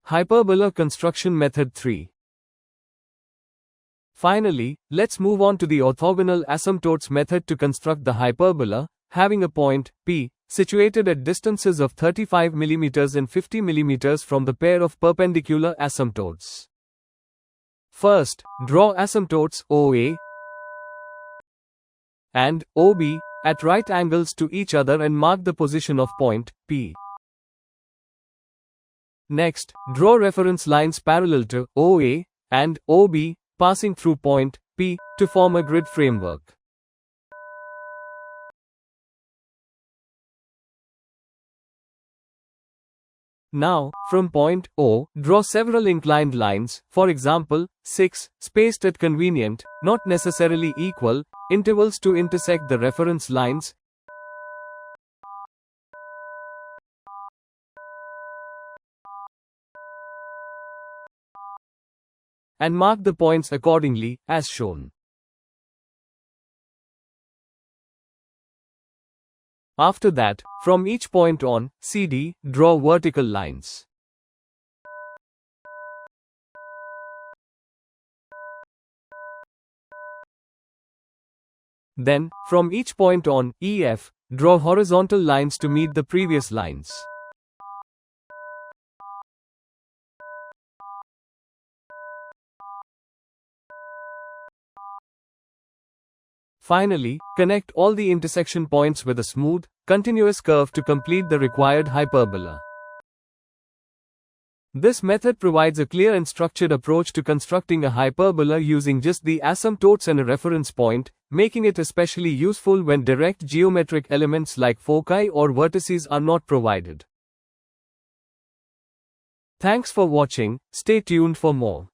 Hyperbola construction method 3. Finally, let's move on to the orthogonal asymptotes method to construct the hyperbola, having a point, P, situated at distances of 35 mm and 50 mm from the pair of perpendicular asymptotes. First, draw asymptotes OA and OB at right angles to each other and mark the position of point, P. Next, draw reference lines parallel to OA and OB, passing through point, P, to form a grid framework. Now, from point O, draw several inclined lines, for example, 6, spaced at convenient, not necessarily equal, intervals to intersect the reference lines, and mark the points accordingly, as shown. After that, from each point on CD, draw vertical lines. Then, from each point on EF, draw horizontal lines to meet the previous lines. Finally, connect all the intersection points with a smooth, continuous curve to complete the required hyperbola. This method provides a clear and structured approach to constructing a hyperbola using just the asymptotes and a reference point, making it especially useful when direct geometric elements like foci or vertices are not provided. Thanks for watching, stay tuned for more.